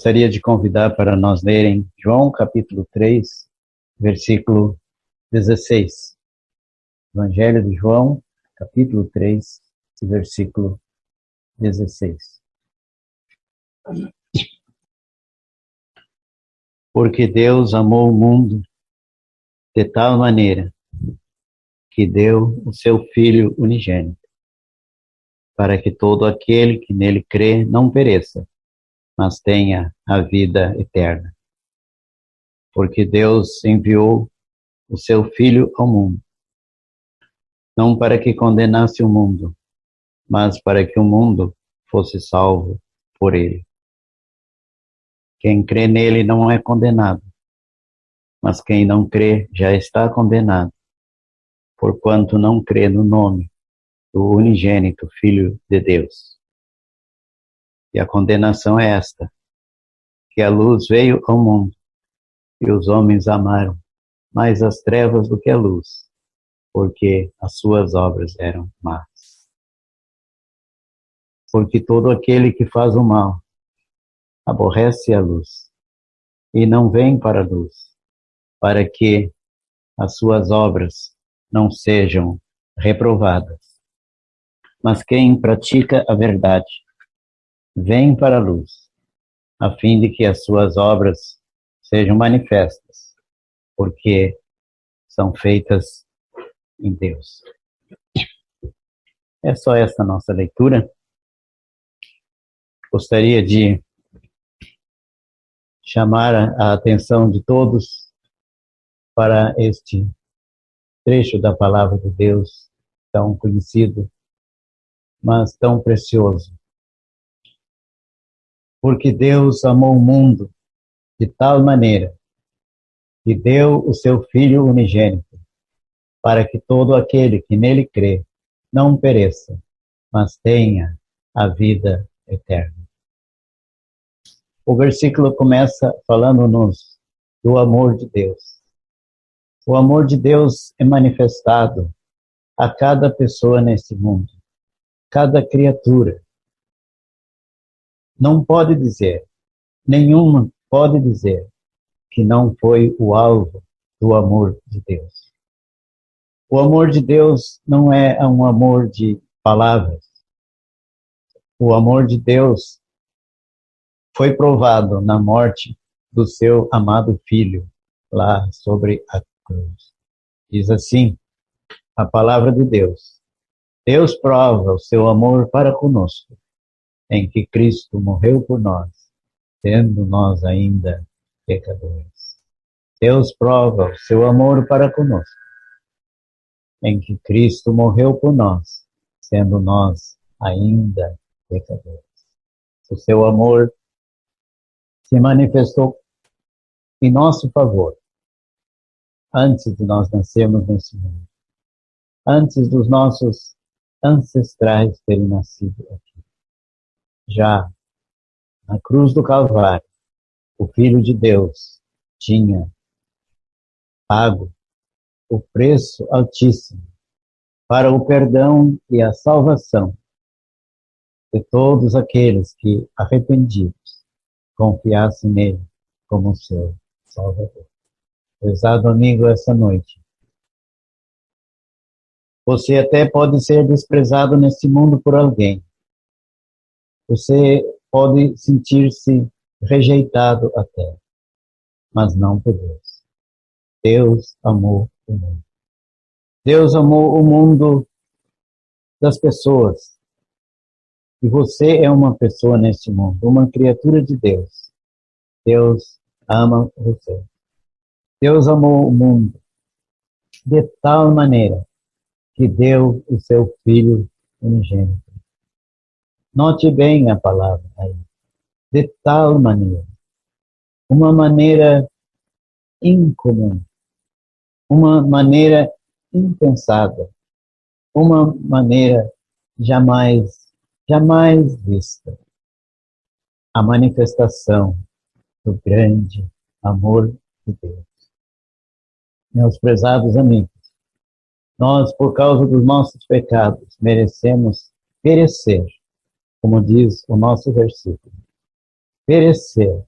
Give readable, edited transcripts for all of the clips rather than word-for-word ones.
Gostaria de convidar para nós lerem João capítulo 3, versículo 16. Evangelho de João, capítulo 3, versículo 16. Porque Deus amou o mundo de tal maneira que deu o seu Filho unigênito, para que todo aquele que nele crê não pereça, mas tenha a vida eterna. Porque Deus enviou o seu Filho ao mundo, não para que condenasse o mundo, mas para que o mundo fosse salvo por ele. Quem crê nele não é condenado, mas quem não crê já está condenado, porquanto não crê no nome do unigênito Filho de Deus. E a condenação é esta, que a luz veio ao mundo, e os homens amaram mais as trevas do que a luz, porque as suas obras eram más. Porque todo aquele que faz o mal aborrece a luz, e não vem para a luz, para que as suas obras não sejam reprovadas. Mas quem pratica a verdade vem para a luz, a fim de que as suas obras sejam manifestas, porque são feitas em Deus. É só essa nossa leitura. Gostaria de chamar a atenção de todos para este trecho da palavra de Deus, tão conhecido, mas tão precioso. Porque Deus amou o mundo de tal maneira que deu o seu Filho unigênito, para que todo aquele que nele crê não pereça, mas tenha a vida eterna. O versículo começa falando-nos do amor de Deus. O amor de Deus é manifestado a cada pessoa neste mundo, cada criatura. Não pode dizer, nenhuma pode dizer que não foi o alvo do amor de Deus. O amor de Deus não é um amor de palavras. O amor de Deus foi provado na morte do seu amado Filho, lá sobre a cruz. Diz assim, a palavra de Deus. Deus prova o seu amor para conosco, em que Cristo morreu por nós, sendo nós ainda pecadores. Deus prova o seu amor para conosco, em que Cristo morreu por nós, sendo nós ainda pecadores. O seu amor se manifestou em nosso favor, antes de nós nascermos nesse mundo, antes dos nossos ancestrais terem nascido aqui. Já na cruz do Calvário, o Filho de Deus tinha pago o preço altíssimo para o perdão e a salvação de todos aqueles que, arrependidos, confiassem nele como seu Salvador. Prezado amigo, essa noite, você até pode ser desprezado nesse mundo por alguém. Você pode sentir-se rejeitado até, mas não por Deus. Deus amou o mundo. Deus amou o mundo das pessoas. E você é uma pessoa neste mundo, uma criatura de Deus. Deus ama você. Deus amou o mundo de tal maneira que deu o seu Filho unigênito. Note bem a palavra aí. De tal maneira. Uma maneira incomum. Uma maneira impensada. Uma maneira jamais vista. A manifestação do grande amor de Deus. Meus prezados amigos, nós, por causa dos nossos pecados, merecemos perecer, como diz o nosso versículo. Perecer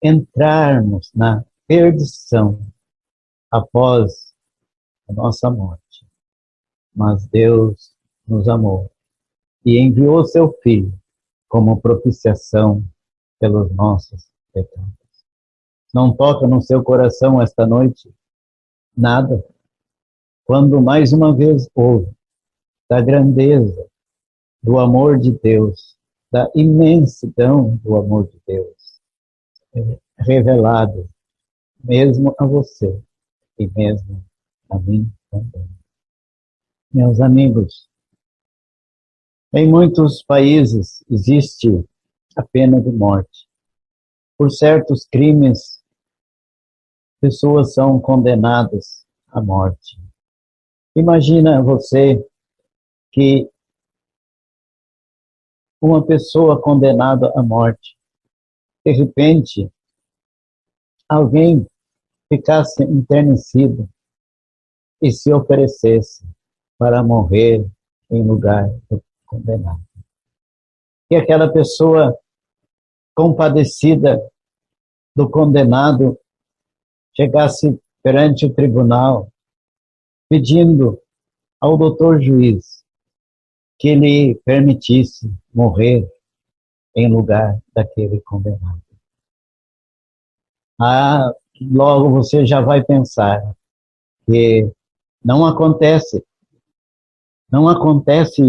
entrarmos na perdição após a nossa morte. Mas Deus nos amou e enviou seu Filho como propiciação pelos nossos pecados. Não toca no seu coração esta noite nada, quando mais uma vez ouve da grandeza do amor de Deus, da imensidão do amor de Deus, revelado mesmo a você e mesmo a mim também. Meus amigos, em muitos países existe a pena de morte. Por certos crimes, pessoas são condenadas à morte. Imagina você que uma pessoa condenada à morte, de repente, alguém ficasse enternecido e se oferecesse para morrer em lugar do condenado. E aquela pessoa compadecida do condenado chegasse perante o tribunal pedindo ao doutor juiz que lhe permitisse morrer em lugar daquele condenado. Logo você já vai pensar que não acontece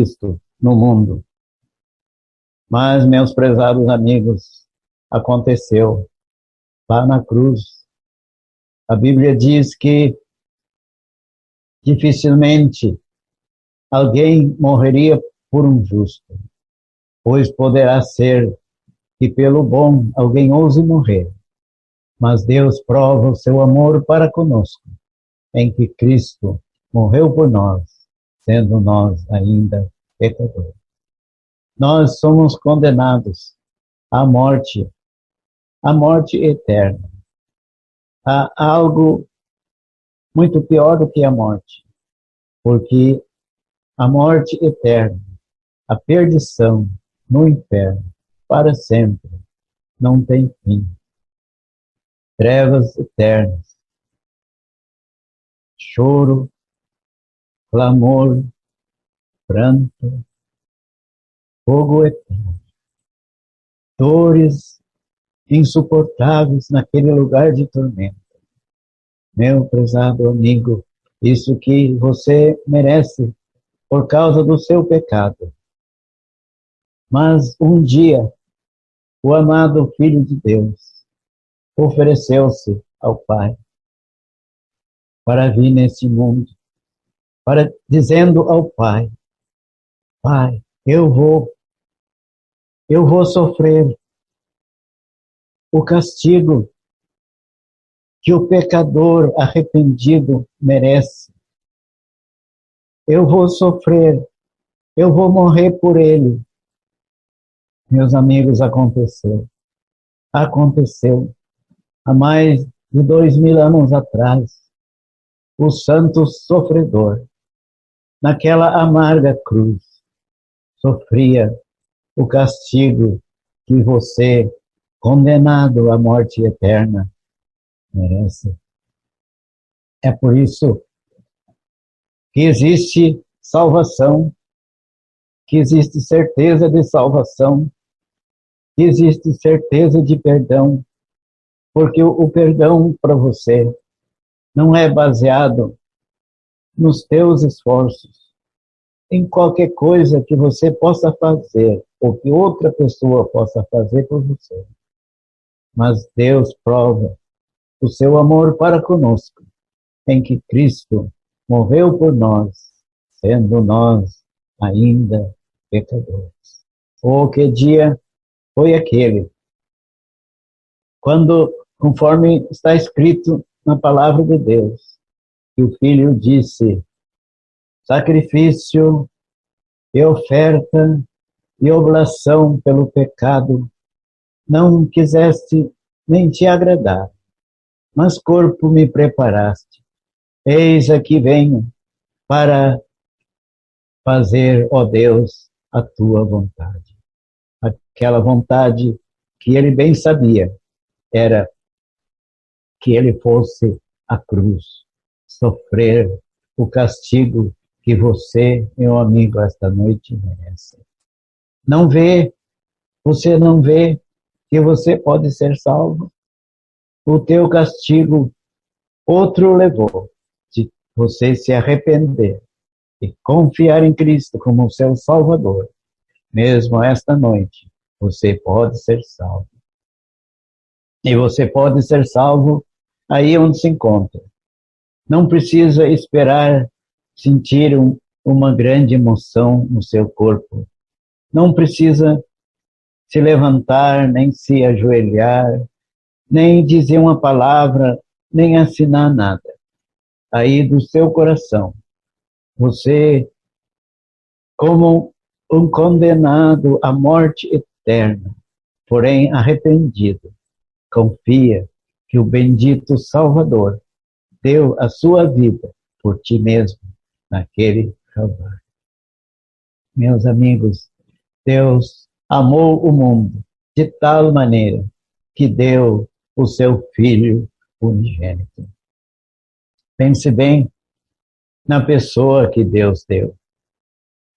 isto no mundo. Mas, meus prezados amigos, aconteceu lá na cruz. A Bíblia diz que dificilmente alguém morreria por um justo, pois poderá ser que pelo bom alguém ouse morrer. Mas Deus prova o seu amor para conosco, em que Cristo morreu por nós, sendo nós ainda pecadores. Nós somos condenados à morte eterna. Há algo muito pior do que a morte, porque a morte eterna, a perdição no inferno, para sempre, não tem fim. Trevas eternas, choro, clamor, pranto, fogo eterno, dores insuportáveis naquele lugar de tormento. Meu prezado amigo, isso que você merece por causa do seu pecado. Mas um dia, o amado Filho de Deus ofereceu-se ao Pai para vir nesse mundo, dizendo ao Pai: Pai, eu vou sofrer o castigo que o pecador arrependido merece. Eu vou sofrer, eu vou morrer por ele. Meus amigos, aconteceu há mais de 2000 anos atrás. O santo sofredor, naquela amarga cruz, sofria o castigo que você, condenado à morte eterna, merece. É por isso que existe salvação, que existe certeza de salvação, que existe certeza de perdão, porque o perdão para você não é baseado nos teus esforços, em qualquer coisa que você possa fazer, ou que outra pessoa possa fazer por você. Mas Deus prova o seu amor para conosco, em que Cristo morreu por nós, sendo nós ainda pecadores. Oh, que dia foi aquele, quando, conforme está escrito na palavra de Deus, que o Filho disse: sacrifício e oferta e oblação pelo pecado não quiseste nem te agradar, mas corpo me preparaste. Eis aqui venho para fazer, ó Deus, a tua vontade. Aquela vontade que ele bem sabia, era que ele fosse à cruz, sofrer o castigo que você, meu amigo, esta noite merece. Não vê, você não vê que você pode ser salvo? O teu castigo outro levou, se você se arrepender e confiar em Cristo como seu Salvador. Mesmo esta noite, você pode ser salvo. E você pode ser salvo aí onde se encontra. Não precisa esperar sentir uma grande emoção no seu corpo. Não precisa se levantar, nem se ajoelhar, nem dizer uma palavra, nem assinar nada. Aí do seu coração, você, como um condenado à morte eterna, porém arrependido, confia que o bendito Salvador deu a sua vida por ti mesmo naquele Calvário. Meus amigos, Deus amou o mundo de tal maneira que deu o seu Filho unigênito. Pense bem na pessoa que Deus deu.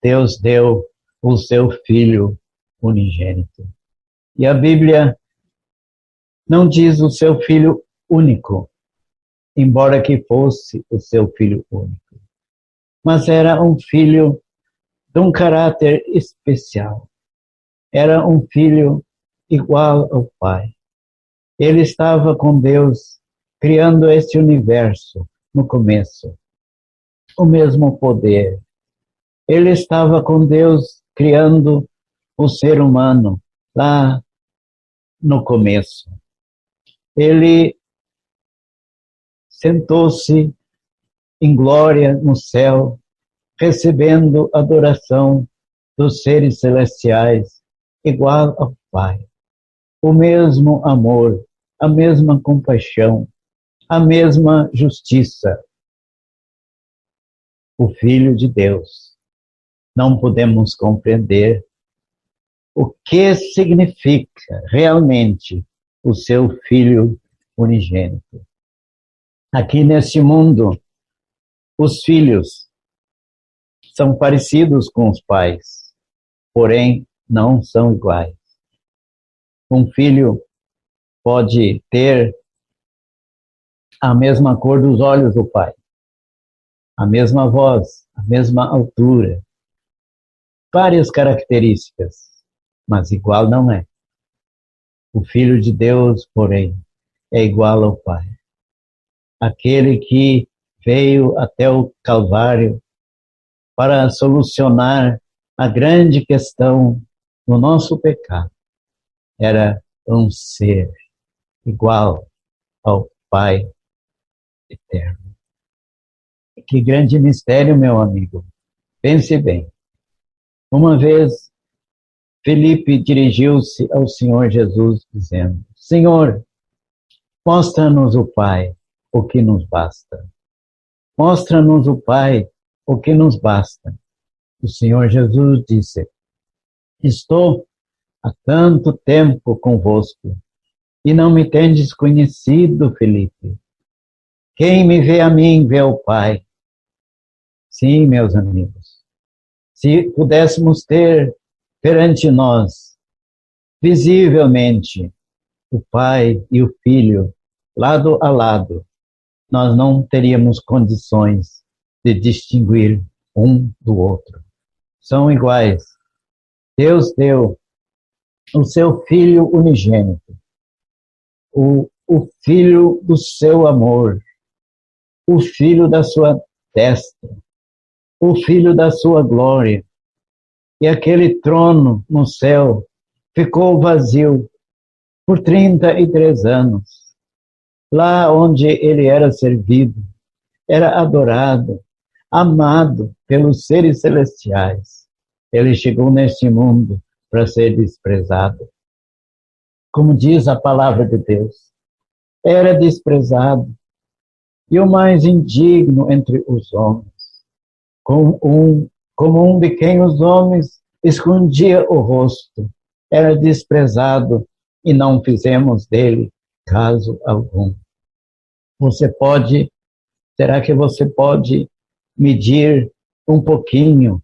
Deus deu o seu Filho unigênito. E a Bíblia não diz o seu Filho único, embora que fosse o seu Filho único. Mas era um filho de um caráter especial. Era um filho igual ao Pai. Ele estava com Deus, criando este universo no começo. O mesmo poder. Ele estava com Deus, criando o ser humano lá no começo. Ele sentou-se em glória no céu, recebendo adoração dos seres celestiais, igual ao Pai. O mesmo amor, a mesma compaixão, a mesma justiça. O Filho de Deus. Não podemos compreender o que significa realmente o seu Filho unigênito. Aqui nesse mundo, os filhos são parecidos com os pais, porém não são iguais. Um filho pode ter a mesma cor dos olhos do pai, a mesma voz, a mesma altura, várias características, mas igual não é. O Filho de Deus, porém, é igual ao Pai. Aquele que veio até o Calvário para solucionar a grande questão do nosso pecado. Era um ser igual ao Pai eterno. Que grande mistério, meu amigo. Pense bem. Uma vez, Felipe dirigiu-se ao Senhor Jesus dizendo: Senhor, mostra-nos o Pai, o que nos basta. Mostra-nos o Pai, o que nos basta. O Senhor Jesus disse: Estou há tanto tempo convosco e não me tendes conhecido, Felipe. Quem me vê a mim, vê o Pai. Sim, meus amigos, se pudéssemos ter perante nós, visivelmente, o Pai e o Filho, lado a lado, nós não teríamos condições de distinguir um do outro. São iguais. Deus deu o seu Filho unigênito, o Filho do seu amor, o Filho da sua destra, o Filho da sua glória. E aquele trono no céu ficou vazio por 33 anos. Lá onde ele era servido, era adorado, amado pelos seres celestiais. Ele chegou neste mundo para ser desprezado. Como diz a palavra de Deus, era desprezado e o mais indigno entre os homens, como um de quem os homens escondia o rosto. Era desprezado e não fizemos dele caso algum. Será que você pode medir um pouquinho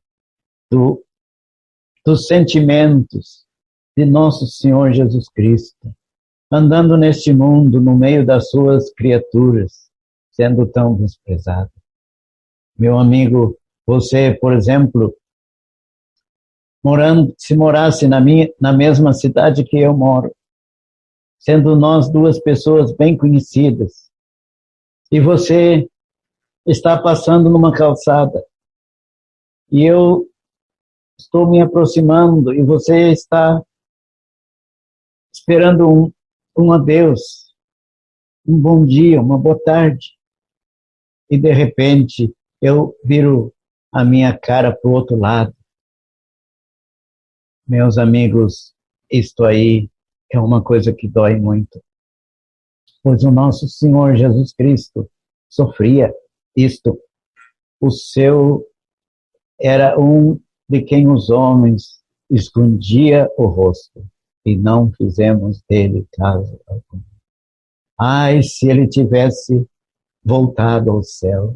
dos sentimentos de nosso Senhor Jesus Cristo, andando neste mundo, no meio das suas criaturas, sendo tão desprezado? Meu amigo, você, por exemplo, se morasse na mesma cidade que eu moro, sendo nós duas pessoas bem conhecidas, e você está passando numa calçada, e eu estou me aproximando, e você está esperando um adeus, um bom dia, uma boa tarde, e de repente eu viro a minha cara para o outro lado. Meus amigos, isto aí é uma coisa que dói muito, pois o nosso Senhor Jesus Cristo sofria isto. O seu era um de quem os homens escondia o rosto, e não fizemos dele caso algum. Ai, se ele tivesse voltado ao céu,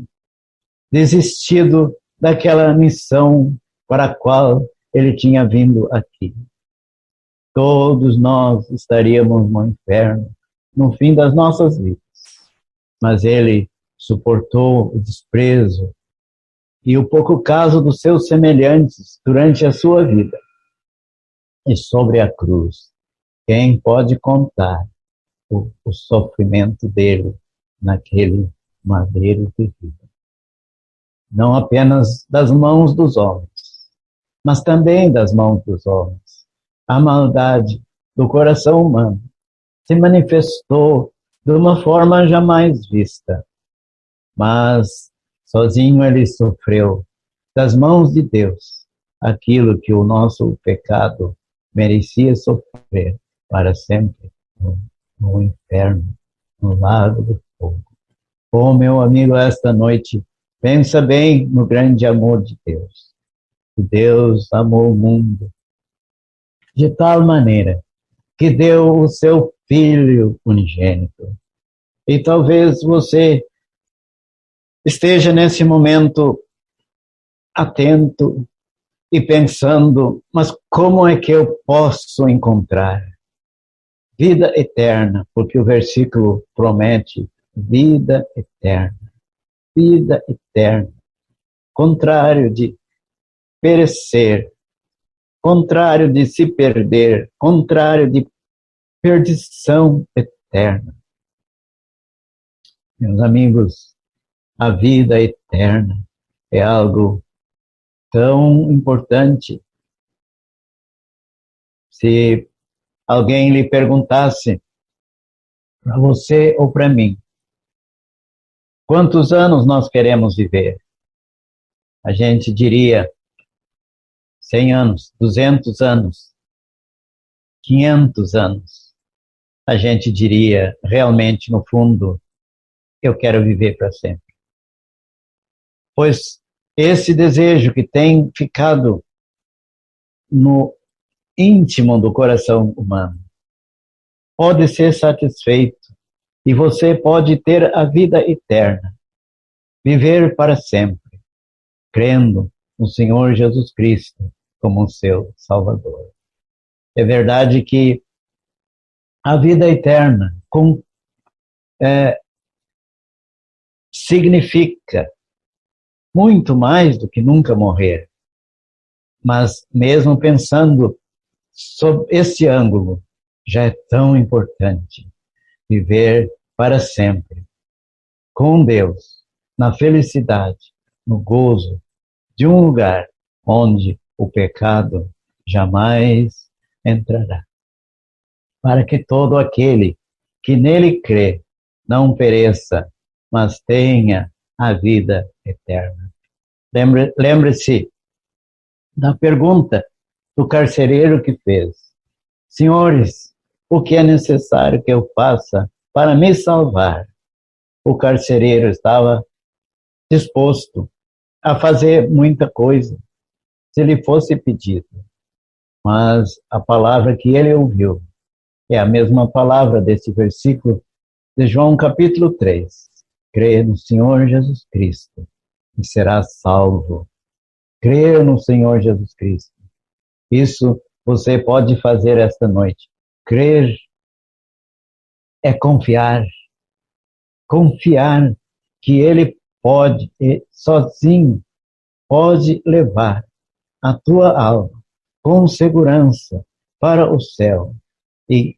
desistido daquela missão para a qual ele tinha vindo aqui. Todos nós estaríamos no inferno no fim das nossas vidas. Mas ele suportou o desprezo e o pouco caso dos seus semelhantes durante a sua vida. E sobre a cruz, quem pode contar o sofrimento dele naquele madeiro terrível? Não apenas das mãos dos homens, mas também das mãos dos homens. A maldade do coração humano se manifestou de uma forma jamais vista, mas sozinho ele sofreu das mãos de Deus aquilo que o nosso pecado merecia sofrer para sempre no inferno, no lago do fogo. Oh, meu amigo, esta noite, pensa bem no grande amor de Deus. Deus amou o mundo de tal maneira que deu o seu Filho unigênito. E talvez você esteja nesse momento atento e pensando, mas como é que eu posso encontrar vida eterna? Porque o versículo promete vida eterna. Vida eterna. Contrário de perecer, contrário de se perder, contrário de perdição eterna. Meus amigos, a vida eterna é algo tão importante. Se alguém lhe perguntasse para você ou para mim, quantos anos nós queremos viver? A gente diria 100 anos, 200 anos, 500 anos. A gente diria, realmente, no fundo, eu quero viver para sempre. Pois esse desejo que tem ficado no íntimo do coração humano pode ser satisfeito e você pode ter a vida eterna, viver para sempre, crendo no Senhor Jesus Cristo como seu Salvador. É verdade que a vida eterna significa muito mais do que nunca morrer. Mas mesmo pensando sob esse ângulo, já é tão importante viver para sempre com Deus, na felicidade, no gozo de um lugar onde o pecado jamais entrará. Para que todo aquele que nele crê não pereça, mas tenha a vida eterna. Lembre-se da pergunta do carcereiro que fez: senhores, o que é necessário que eu faça para me salvar? O carcereiro estava disposto a fazer muita coisa, se lhe fosse pedido. Mas a palavra que ele ouviu É a mesma palavra desse versículo de João capítulo 3. Crê no Senhor Jesus Cristo e serás salvo. Crer no Senhor Jesus Cristo. Isso você pode fazer esta noite. Crer é confiar. Confiar que Ele pode, sozinho, pode levar a tua alma com segurança para o céu e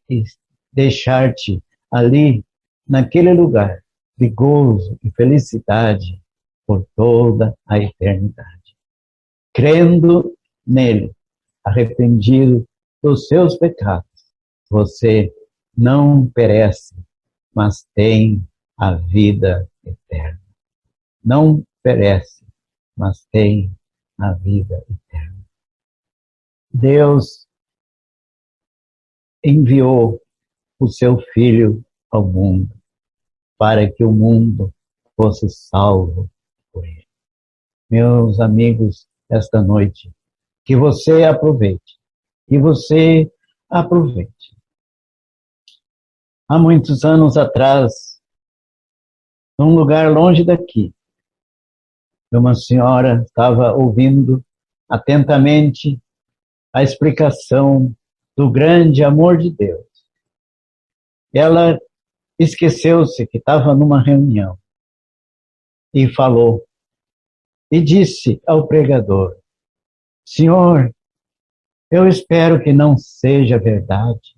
deixar-te ali, naquele lugar de gozo e felicidade por toda a eternidade. Crendo nele, arrependido dos seus pecados, você não perece, mas tem a vida eterna. Não perece, mas tem a vida eterna. Deus enviou o seu Filho ao mundo para que o mundo fosse salvo por ele. Meus amigos, esta noite, que você aproveite. Há muitos anos atrás, num lugar longe daqui, uma senhora estava ouvindo atentamente a explicação do grande amor de Deus. Ela esqueceu-se que estava numa reunião e falou, e disse ao pregador, Senhor, eu espero que não seja verdade,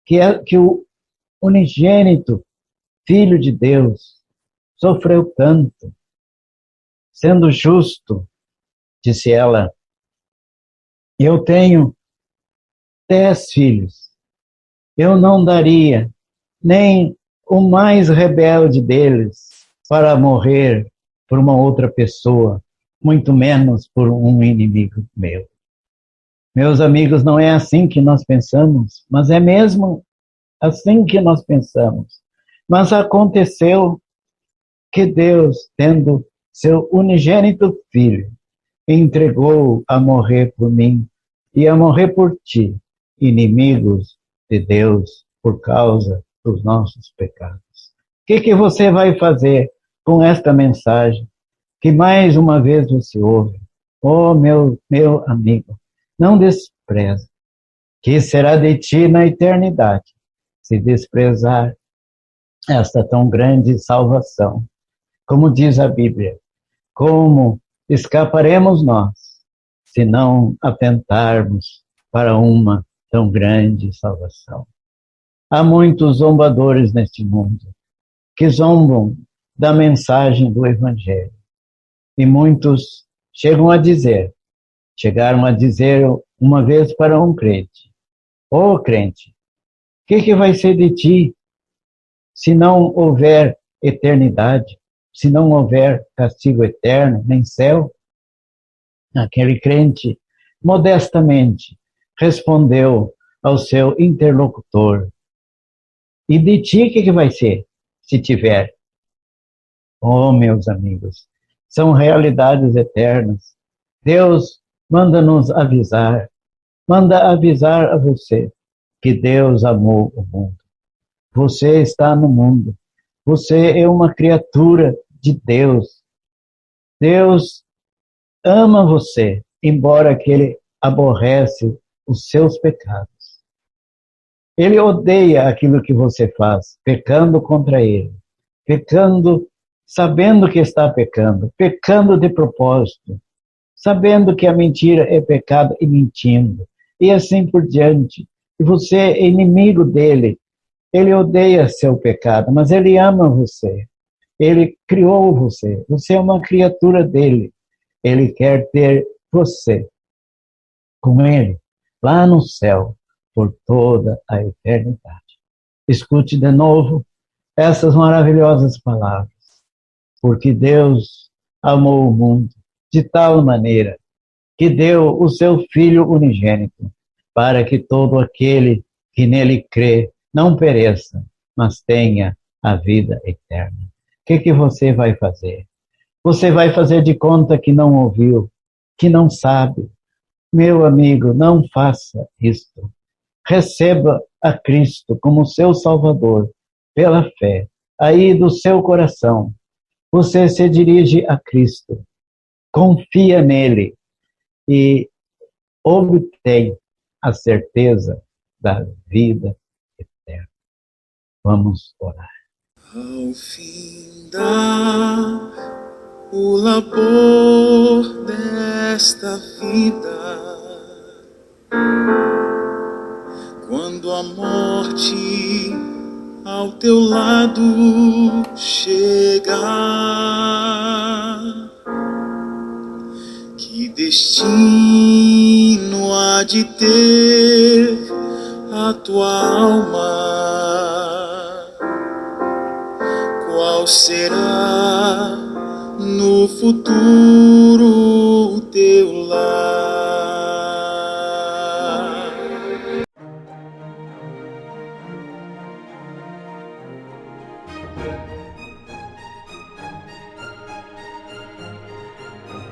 que o unigênito Filho de Deus sofreu tanto, sendo justo, disse ela, eu tenho 10 filhos, eu não daria nem o mais rebelde deles para morrer por uma outra pessoa, muito menos por um inimigo meu. Meus amigos, não é assim que nós pensamos, mas é mesmo assim que nós pensamos. Mas aconteceu que Deus, tendo seu unigênito Filho, entregou a morrer por mim e a morrer por ti, inimigos de Deus, por causa dos nossos pecados. O que você vai fazer com esta mensagem que mais uma vez você ouve? Oh, meu amigo, não despreza, que será de ti na eternidade, se desprezar esta tão grande salvação. Como diz a Bíblia, como escaparemos nós, se não atentarmos para uma tão grande salvação? Há muitos zombadores neste mundo, que zombam da mensagem do Evangelho. E muitos chegaram a dizer uma vez para um crente, ô crente, o que vai ser de ti se não houver eternidade, se não houver castigo eterno, nem céu? Aquele crente, modestamente, respondeu ao seu interlocutor, e de ti o que vai ser, se tiver? Oh, meus amigos, são realidades eternas. Deus manda avisar a você que Deus amou o mundo. Você está no mundo. Você é uma criatura de Deus. Deus ama você, embora que Ele aborrece os seus pecados. Ele odeia aquilo que você faz, pecando contra Ele, pecando sabendo que está pecando, pecando de propósito, sabendo que a mentira é pecado e mentindo, e assim por diante. E você é inimigo dele. Ele odeia seu pecado, mas ele ama você. Ele criou você. Você é uma criatura dele. Ele quer ter você com ele, lá no céu, por toda a eternidade. Escute de novo essas maravilhosas palavras. Porque Deus amou o mundo de tal maneira que deu o seu Filho unigênito, para que todo aquele que nele crê não pereça, mas tenha a vida eterna. O que você vai fazer? Você vai fazer de conta que não ouviu, que não sabe? Meu amigo, não faça isto. Receba a Cristo como seu Salvador, pela fé, aí do seu coração, você se dirige a Cristo, confia nele e obtém a certeza da vida eterna. Vamos orar. Ao findar o labor desta vida, quando a morte ao teu lado chegar, que destino há de ter a tua alma? Qual será no futuro o teu lar?